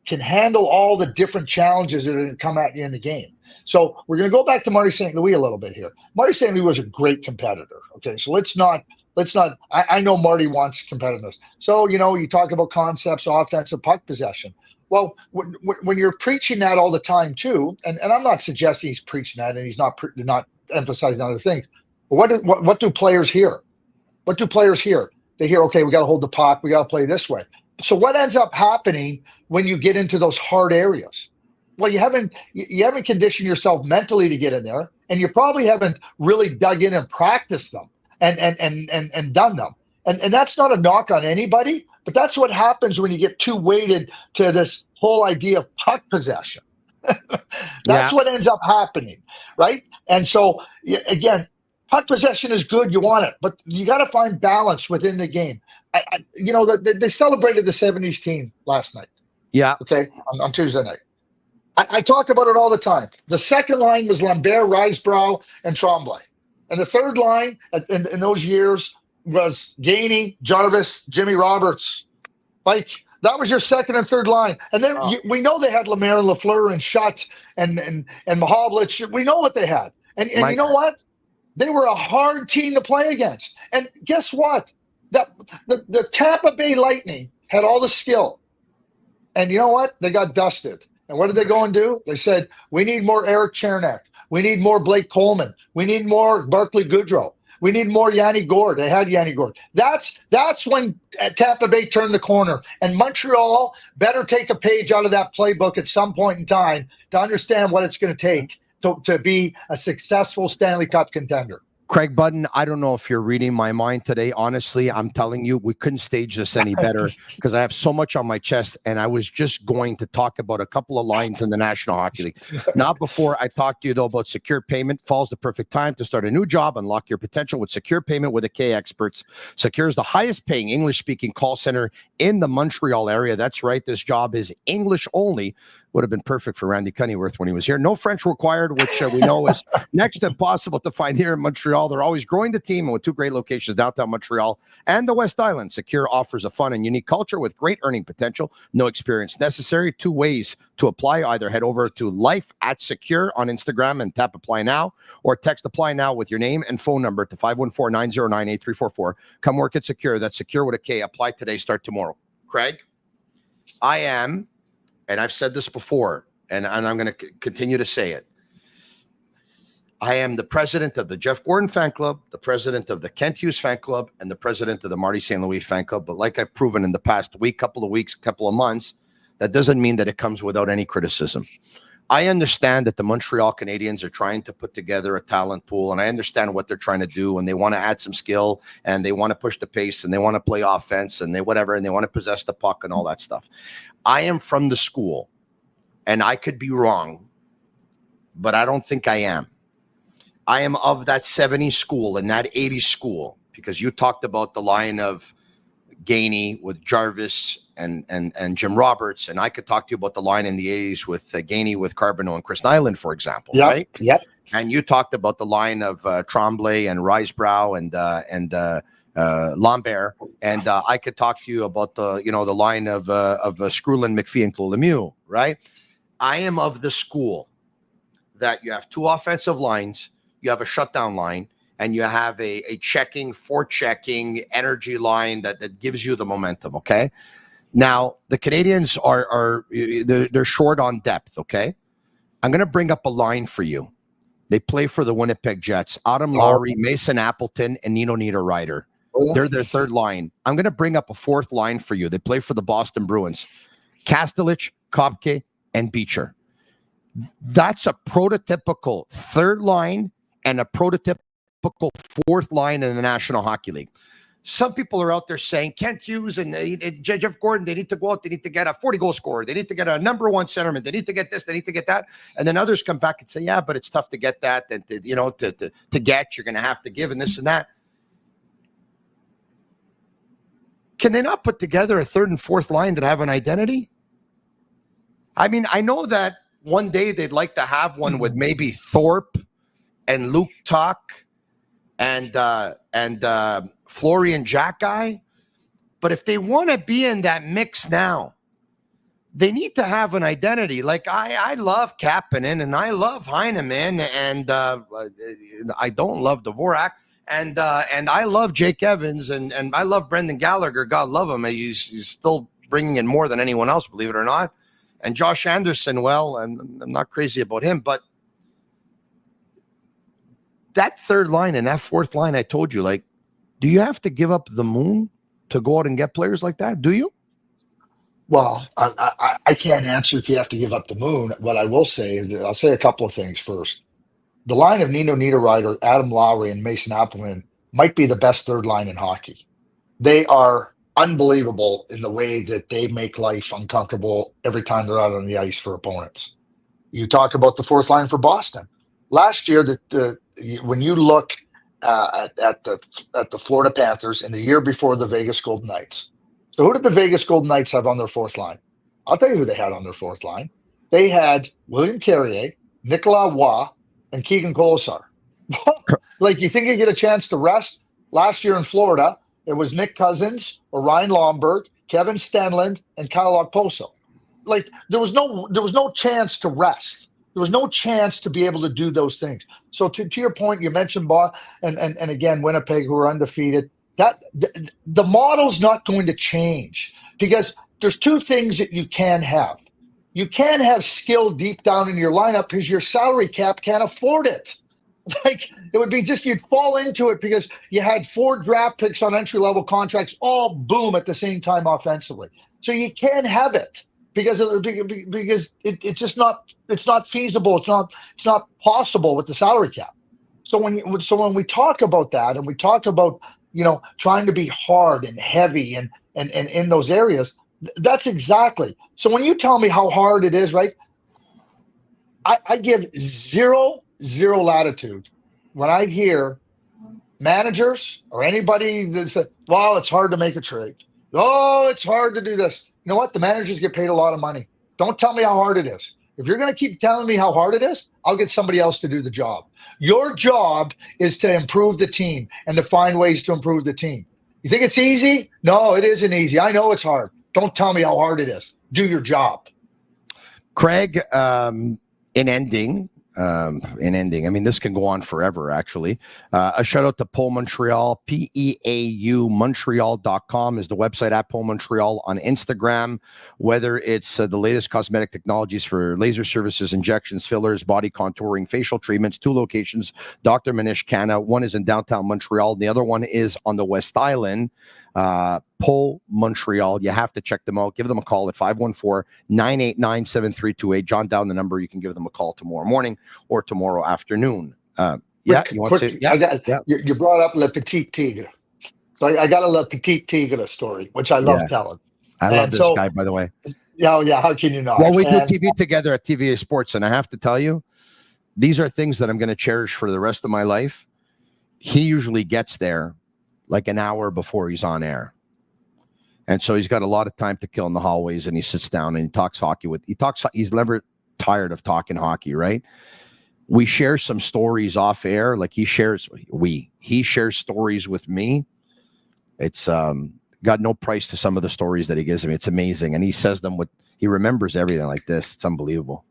can handle all the different challenges that are going to come at you in the game. So we're going to go back to Marty St. Louis a little bit here. Marty St. Louis was a great competitor. Okay, so let's not. I know Marty wants competitiveness. So, you talk about concepts, offensive puck possession. Well, when you're preaching that all the time too, and I'm not suggesting he's preaching that and he's not emphasizing other things. But what do players hear? What do players hear? They hear, okay, we got to hold the puck, we got to play this way. So what ends up happening when you get into those hard areas? Well, you haven't conditioned yourself mentally to get in there, and you probably haven't really dug in and practiced them and done them. And that's not a knock on anybody, but that's what happens when you get too weighted to this whole idea of puck possession. That's what ends up happening, right? And so, again, puck possession is good. You want it, but you got to find balance within the game. They celebrated the 70s team last night. Yeah. Okay. On Tuesday night. I talk about it all the time. The second line was Lambert, Risebrough, and Tremblay. And the third line in those years was Gainey, Jarvis, Jimmy Roberts. Like, that was your second and third line. And then we know they had Lemaire and Lafleur and Schutt and Mahovlich. We know what they had. And you know what? They were a hard team to play against. And guess what? The Tampa Bay Lightning had all the skill. And you know what? They got dusted. And what did they go and do? They said, we need more Eric Chernak. We need more Blake Coleman. We need more Barclay Goodrow. We need more Yanni Gourde. They had Yanni Gourde. That's when Tampa Bay turned the corner. And Montreal better take a page out of that playbook at some point in time to understand what it's going to take to be a successful Stanley Cup contender. Craig Button, I don't know if you're reading my mind today. Honestly, I'm telling you, we couldn't stage this any better because I have so much on my chest, and I was just going to talk about a couple of lines in the National Hockey League. Not before I talk to you, though, about secure payment. Fall's the perfect time to start a new job. Unlock your potential with secure payment with the K Experts. Secure is the highest paying English-speaking call center in the Montreal area. That's right. This job is English only. Would have been perfect for Randy Cunnyworth when he was here. No French required, which we know is next to impossible to find here in Montreal. They're always growing the team, and with two great locations, downtown Montreal and the West Island. Secure offers a fun and unique culture with great earning potential. No experience necessary. 2 ways to apply. Either head over to life@secure on Instagram and tap apply now, or text apply now with your name and phone number to 514-909-8344. Come work at Secure. That's Secure with a K. Apply today, start tomorrow. Craig, I am, and I've said this before, and I'm going to continue to say it. I am the president of the Jeff Gordon fan club, the president of the Kent Hughes fan club, and the president of the Marty St. Louis fan club. But like I've proven in the past couple of months, that doesn't mean that it comes without any criticism. I understand that the Montreal Canadiens are trying to put together a talent pool, and I understand what they're trying to do, and they want to add some skill, and they want to push the pace, and they want to play offense, and they want to possess the puck and all that stuff. I am from the school, and I could be wrong, but I don't think I am. I am of that 70s school and that 80s school, because you talked about the line of Gainey with Jarvis and Jim Roberts, and I could talk to you about the line in the 80s with Gainey with Carbonneau and Chris Nyland, for example, right? Yep. And you talked about the line of Tremblay and Risebrow and Lambert, and I could talk to you about the line of Skrulin, McPhee, and Claude Lemieux, right? I am of the school that you have 2 offensive lines, you have a shutdown line, and you have a forechecking energy line that gives you the momentum, okay? Now, the Canadiens they're short on depth, okay? I'm going to bring up a line for you. They play for the Winnipeg Jets. Adam Lowry, Mason Appleton, and Nino Niederreiter. They're their third line. I'm going to bring up a fourth line for you. They play for the Boston Bruins. Kastelich, Kopke, and Beecher. That's a prototypical third line and a prototypical fourth line in the National Hockey League. Some people are out there saying Kent Hughes and Jeff Gordon, they need to go out, they need to get a 40-goal scorer, they need to get a number 1 centerman, they need to get this, they need to get that. And then others come back and say, yeah, but it's tough to get that, and to get, you're going to have to give, and this and that. Can they not put together a third and fourth line that have an identity? I mean, I know that one day they'd like to have one with maybe Thorpe and Luke Tuck and Florian Jackeye. But if they want to be in that mix now, they need to have an identity. Like I love Kapanen and I love Heineman and I don't love Dvorak and I love Jake Evans and I love Brendan Gallagher. God love him. He's still bringing in more than anyone else, believe it or not. And Josh Anderson, well, I'm not crazy about him, but that third line and that fourth line, I told you, like, do you have to give up the moon to go out and get players like that? Do you? Well, I can't answer if you have to give up the moon. What I will say is that I'll say a couple of things first. The line of Nino Niederreiter, Adam Lowry, and Mason Appleman might be the best third line in hockey. They are unbelievable in the way that they make life uncomfortable every time they're out on the ice for opponents. You talk about the fourth line for Boston. Last year, when you look at the Florida Panthers in the year before the Vegas Golden Knights. So who did the Vegas Golden Knights have on their fourth line? I'll tell you who they had on their fourth line. They had William Carrier, Nicolas Roy, and Keegan Kolesar. Like, you think you get a chance to rest? Last year in Florida, it was Nick Cousins, Orion Lomberg, Kevin Stenlund, and Kyle Okposo. Like, there was no chance to rest. There was no chance to be able to do those things. So to your point, you mentioned and again, Winnipeg, who are undefeated. That the model's not going to change, because there's two things that you can have. You can have skill deep down in your lineup because your salary cap can't afford it. Like, it would be just, you'd fall into it because you had 4 draft picks on entry-level contracts, all boom at the same time offensively. So you can have it because it's just not, it's not feasible. It's not possible with the salary cap. So when we talk about that, and we talk about, trying to be hard and heavy and in those areas, that's exactly. So when you tell me how hard it is, right? I give zero latitude when I hear managers or anybody that says, well, it's hard to make a trade. Oh, it's hard to do this. You know what? The managers get paid a lot of money. Don't tell me how hard it is. If you're going to keep telling me how hard it is, I'll get somebody else to do the job. Your job is to improve the team and to find ways to improve the team. You think it's easy? No, it isn't easy. I know it's hard. Don't tell me how hard it is. Do your job. Craig, in ending, I mean, this can go on forever, actually. A shout out to Pole Montreal. PEAU Montreal.com is the website, at Pole Montreal on Instagram. Whether it's the latest cosmetic technologies for laser services, injections, fillers, body contouring, facial treatments, 2 locations, Dr. Manish Khanna. One is in downtown Montreal. The other one is on the West Island. Pole Montreal. You have to check them out. Give them a call at 514-989-7328. John down the number. You can give them a call tomorrow morning or tomorrow afternoon. You brought up Le Petit Tigre. So I got a Le Petit Tigre story, which I love telling. I love this guy, by the way. Yeah, how can you not? Well, we do TV together at TVA Sports, and I have to tell you, these are things that I'm going to cherish for the rest of my life. He usually gets there like an hour before he's on air. And so he's got a lot of time to kill in the hallways, and he sits down and he talks hockey he's never tired of talking hockey, right? We share some stories off air. Like he shares stories with me. It's got no price to some of the stories that he gives me. It's amazing. And he says them he remembers everything like this. It's unbelievable.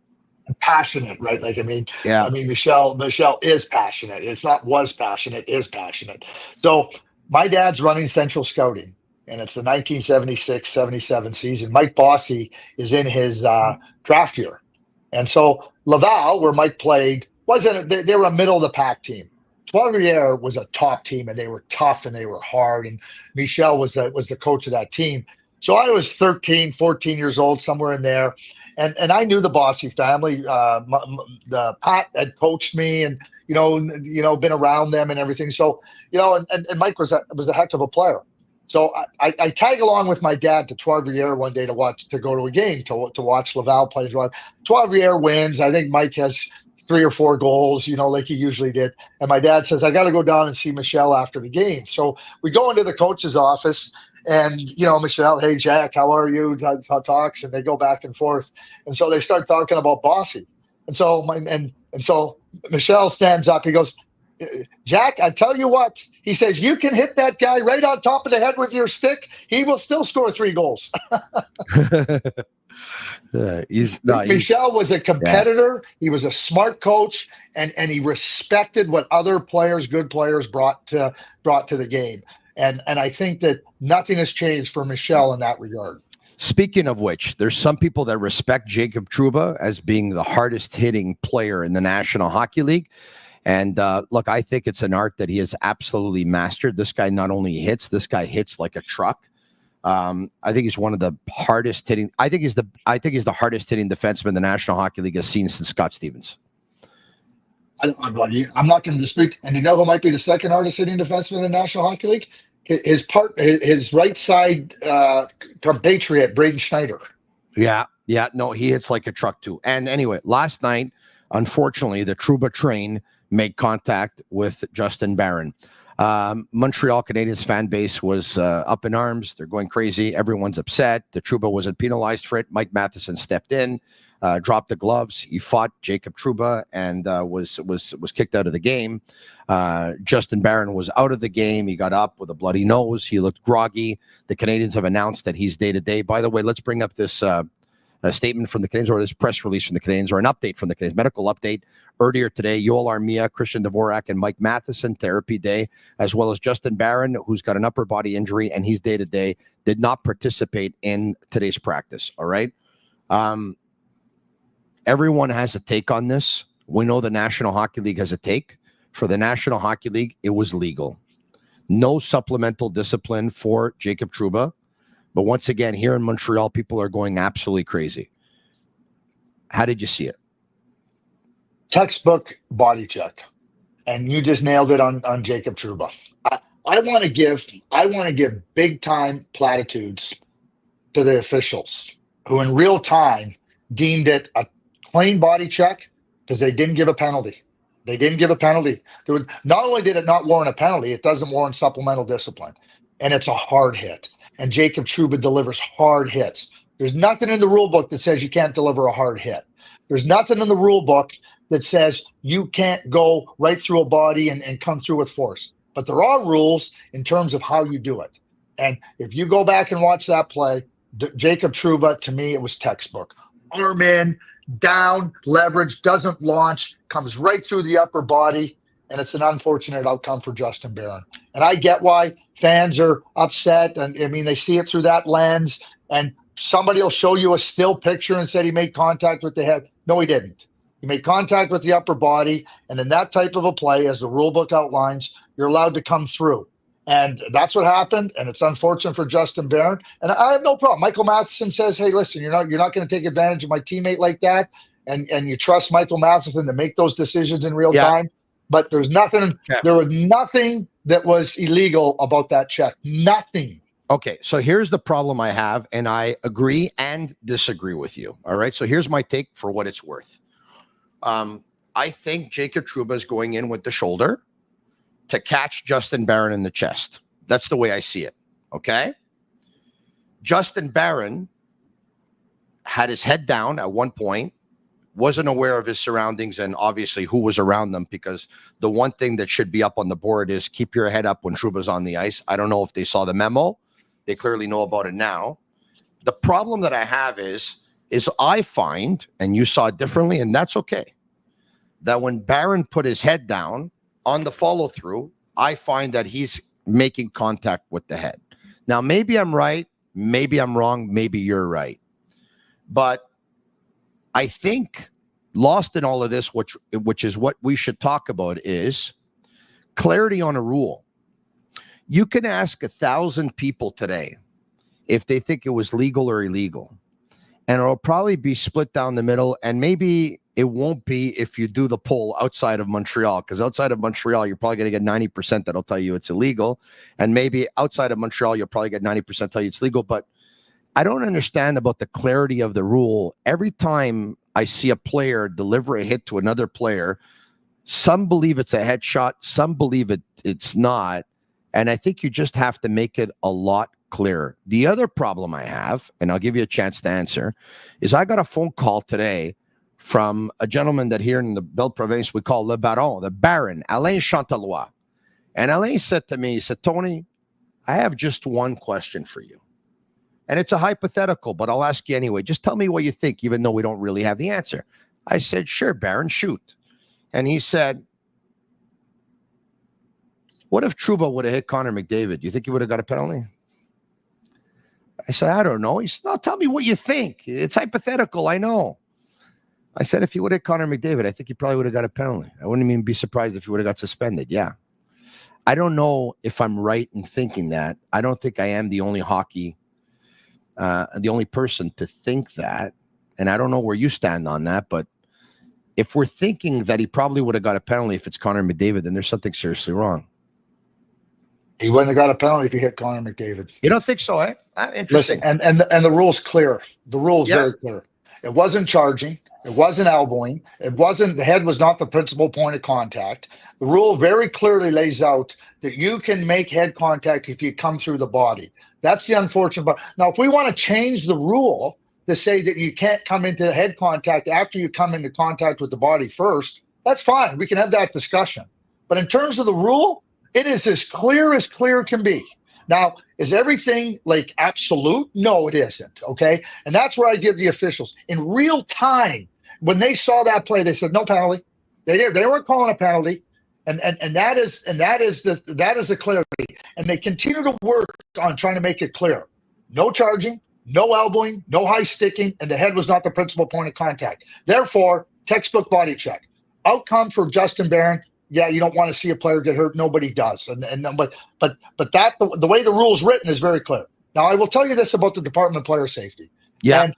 Passionate, right? Like, Michelle is passionate. It's not was passionate, is passionate. So my dad's running Central Scouting, and it's the 1976-77 season. Mike Bossy is in his draft year. And so Laval, where Mike played, they were a middle-of-the-pack team. Trois-Rivières was a top team, and they were tough, and they were hard, and Michel was the coach of that team. So I was 13, 14 years old, somewhere in there, and I knew the Bossy family. The Pat had coached me, and been around them and everything. So and Mike was a heck of a player. So I tag along with my dad to Trois-Rivières one day to go to a game to watch Laval play. Trois-Rivières wins. I think Mike has 3 or 4 goals, like he usually did. And my dad says, I got to go down and see Michelle after the game. So we go into the coach's office, and, Michelle, hey, Jack, how are you? Talks, and they go back and forth. And so they start talking about Bossy. And so so Michelle stands up. He goes, Jack, I tell you what, he says, you can hit that guy right on top of the head with your stick. He will still score 3 goals. Michel was a competitor. Yeah. He was a smart coach, and he respected what other players, good players, brought to the game. And I think that nothing has changed for Michel in that regard. Speaking of which, there's some people that respect Jacob Trouba as being the hardest hitting player in the National Hockey League. And look, I think it's an art that he has absolutely mastered. This guy not only hits, this guy hits like a truck. I think he's one of the hardest hitting. I think he's the hardest hitting defenseman the National Hockey League has seen since Scott Stevens. I'm not going to dispute. And you know who might be the second hardest hitting defenseman in the National Hockey League? His right side compatriot, Braden Schneider. Yeah. No, he hits like a truck too. And anyway, last night, unfortunately, the Trouba train made contact with Justin Barron. Montreal Canadiens fan base was up in arms. They're going crazy. Everyone's upset. The Trouba wasn't penalized for it. Mike Matheson stepped in, dropped the gloves. He fought Jacob Trouba and was kicked out of the game. Justin Barron was out of the game. He got up with a bloody nose. He looked groggy. The Canadiens have announced that he's day-to-day. By the way, let's bring up this statement from the Canadiens, or this press release from the Canadiens, or an update from the Canadiens, medical update. Earlier today, Yoel Armia, Christian Dvorak, and Mike Matheson, therapy day, as well as Justin Barron, who's got an upper body injury, and he's day-to-day, did not participate in today's practice, all right? Everyone has a take on this. We know the National Hockey League has a take. For the National Hockey League, it was legal. No supplemental discipline for Jacob Trouba. But once again, here in Montreal, people are going absolutely crazy. How did you see it? Textbook body check. And you just nailed it on Jacob Trouba. I want to give big time platitudes to the officials who in real time deemed it a clean body check because they didn't give a penalty. They didn't give a penalty. Not only did it not warrant a penalty, it doesn't warrant supplemental discipline. And it's a hard hit. And Jacob Trouba delivers hard hits. There's nothing in the rule book that says you can't deliver a hard hit. There's nothing in the rule book that says you can't go right through a body and come through with force. But there are rules in terms of how you do it. And if you go back and watch that play, Jacob Trouba, to me, it was textbook. Arm in, down, leverage, doesn't launch, comes right through the upper body, and it's an unfortunate outcome for Justin Barron. And I get why fans are upset, and I mean, they see it through that lens, and somebody will show you a still picture and said he made contact with the head. No, he didn't. He made contact with the upper body, and in that type of a play, as the rule book outlines, you're allowed to come through. And that's what happened, and it's unfortunate for Justin Barron. And I have no problem. Michael Matheson says, hey, listen, you're not going to take advantage of my teammate like that, and you trust Michael Matheson to make those decisions in real time. But there was nothing that was illegal about that check. Nothing. Okay, so here's the problem I have, and I agree and disagree with you. All right, so here's my take for what it's worth. I think Jacob Trouba is going in with the shoulder to catch Justin Barron in the chest. That's the way I see it, okay? Justin Barron had his head down at one point, wasn't aware of his surroundings and obviously who was around them, because the one thing that should be up on the board is keep your head up when Trouba's on the ice. I don't know if they saw the memo. They clearly know about it now. The problem that I have is I find, and you saw it differently, and that's okay, that when Barron put his head down on the follow-through, I find that he's making contact with the head. Now, maybe I'm right, maybe I'm wrong, maybe you're right. But I think lost in all of this, which is what we should talk about, is clarity on a rule. You can ask 1,000 people today if they think it was legal or illegal, and it'll probably be split down the middle, and maybe it won't be if you do the poll outside of Montreal, because outside of Montreal, you're probably going to get 90% that'll tell you it's illegal, and maybe outside of Montreal, you'll probably get 90% tell you it's legal. But I don't understand about the clarity of the rule. Every time I see a player deliver a hit to another player, some believe it's a headshot, some believe it's not. And I think you just have to make it a lot clearer. The other problem I have, and I'll give you a chance to answer, is I got a phone call today from a gentleman that here in the Belle Province we call Le Baron, the Baron, Alain Chantelois. And Alain said to me, he said, Tony, I have just one question for you. And it's a hypothetical, but I'll ask you anyway. Just tell me what you think, even though we don't really have the answer. I said, sure, Baron, shoot. And he said, what if Trouba would have hit Connor McDavid? Do you think he would have got a penalty? I said, I don't know. He said, no, tell me what you think. It's hypothetical, I know. I said, if he would have hit Connor McDavid, I think he probably would have got a penalty. I wouldn't even be surprised if he would have got suspended. Yeah. I don't know if I'm right in thinking that. I don't think I am the only hockey the only person to think that, and I don't know where you stand on that, but if we're thinking that he probably would have got a penalty if it's Connor McDavid, then there's something seriously wrong. He wouldn't have got a penalty if he hit Connor McDavid. You don't think so, eh? Interesting. Listen, and the rule's clear. The rule's very clear. It wasn't charging. It wasn't elbowing. The head was not the principal point of contact. The rule very clearly lays out that you can make head contact if you come through the body. That's the unfortunate part. Now, if we want to change the rule to say that you can't come into head contact after you come into contact with the body first, that's fine. We can have that discussion. But in terms of the rule, it is as clear can be. Now, is everything like absolute? No, it isn't. Okay. And that's where I give the officials in real time. When they saw that play, they said no penalty. They weren't calling a penalty. And that is the clarity. And they continue to work on trying to make it clear. No charging, no elbowing, no high sticking, and the head was not the principal point of contact. Therefore, textbook body check. Outcome for Justin Barron. Yeah, you don't want to see a player get hurt. Nobody does. But that the way the rule's written is very clear. Now, I will tell you this about the Department of Player Safety. Yeah. And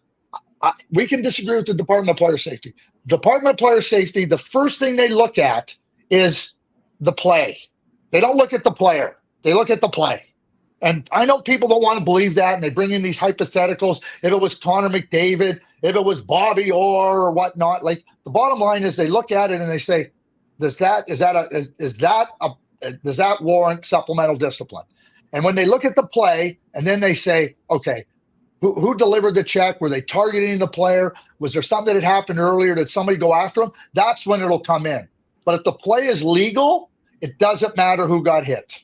we can disagree with the Department of Player Safety. Department of Player Safety, the first thing they look at is the play. They don't look at the player. They look at the play. And I know people don't want to believe that, and they bring in these hypotheticals. If it was Connor McDavid, if it was Bobby Orr or whatnot, like the bottom line is they look at it and they say, does that warrant supplemental discipline? And when they look at the play and then they say, okay, who delivered the check? Were they targeting the player? Was there something that had happened earlier? Did somebody go after him? That's when it'll come in. But if the play is legal, it doesn't matter who got hit.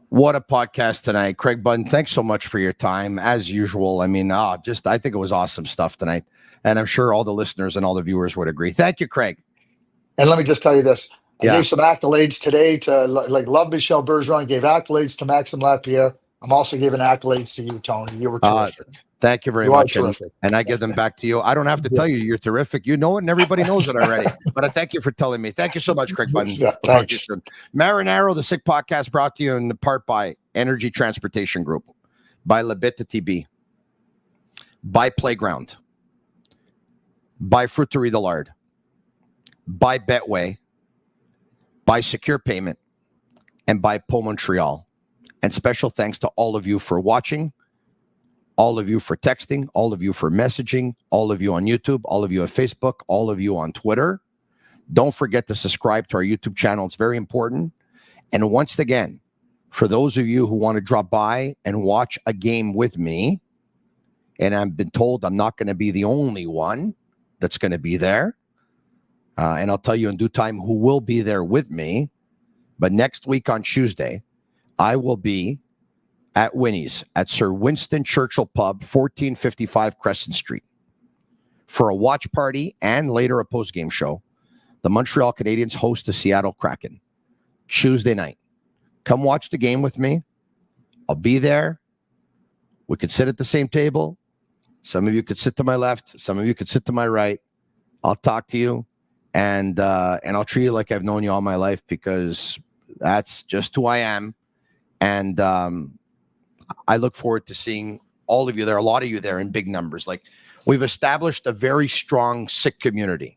What a podcast tonight. Craig Button, thanks so much for your time. As usual, I mean, I think it was awesome stuff tonight. And I'm sure all the listeners and all the viewers would agree. Thank you, Craig. And let me just tell you this. I gave some accolades today to, love Michel Bergeron, gave accolades to Maxime Lapierre. I'm also giving accolades to you, Tony. You were terrific. Thank you very much. And I give them back to you. I don't have to tell you you're terrific. You know it, and everybody knows it already. But I thank you for telling me. Thank you so much, Craig Button. Yeah, thanks. Marinaro, the Sick Podcast, brought to you in part by Energy Transportation Group, by Bittt to Tibi, by Playground, by Fruiterie de Lard, by Betway, by Secure Payment, and by Po Montreal. And special thanks to all of you for watching, all of you for texting, all of you for messaging, all of you on YouTube, all of you on Facebook, all of you on Twitter. Don't forget to subscribe to our YouTube channel. It's very important. And once again, for those of you who want to drop by and watch a game with me, and I've been told I'm not going to be the only one that's going to be there, and I'll tell you in due time who will be there with me. But next week on Tuesday, I will be at Winnie's at Sir Winston Churchill Pub, 1455 Crescent Street, for a watch party and later a post-game show. The Montreal Canadiens host the Seattle Kraken Tuesday night. Come watch the game with me. I'll be there. We could sit at the same table. Some of you could sit to my left. Some of you could sit to my right. I'll talk to you, and I'll treat you like I've known you all my life, because that's just who I am. And I look forward to seeing all of you there. A lot of you there in big numbers. Like, we've established a very strong Sick community,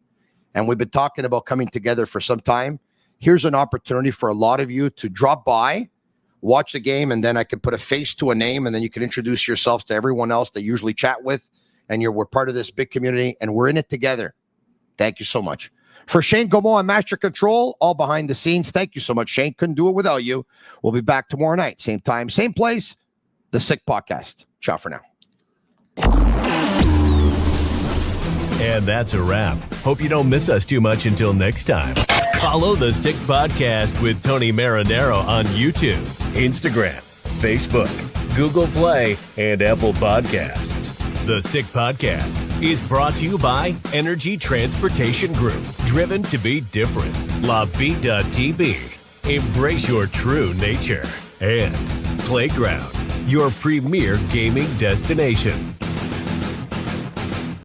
and we've been talking about coming together for some time. Here's an opportunity for a lot of you to drop by, watch the game, and then I can put a face to a name, and then you can introduce yourselves to everyone else that you usually chat with, and we're part of this big community, and we're in it together. Thank you so much. For Shane Gaumont and Master Control, all behind the scenes, thank you so much, Shane. Couldn't do it without you. We'll be back tomorrow night, same time, same place, The Sick Podcast. Ciao for now. And that's a wrap. Hope you don't miss us too much until next time. Follow The Sick Podcast with Tony Marinaro on YouTube, Instagram, Facebook, Google Play, and Apple Podcasts. The Sick Podcast is brought to you by Energy Transportation Group, driven to be different. LaVie.tv, embrace your true nature. And Playground, your premier gaming destination.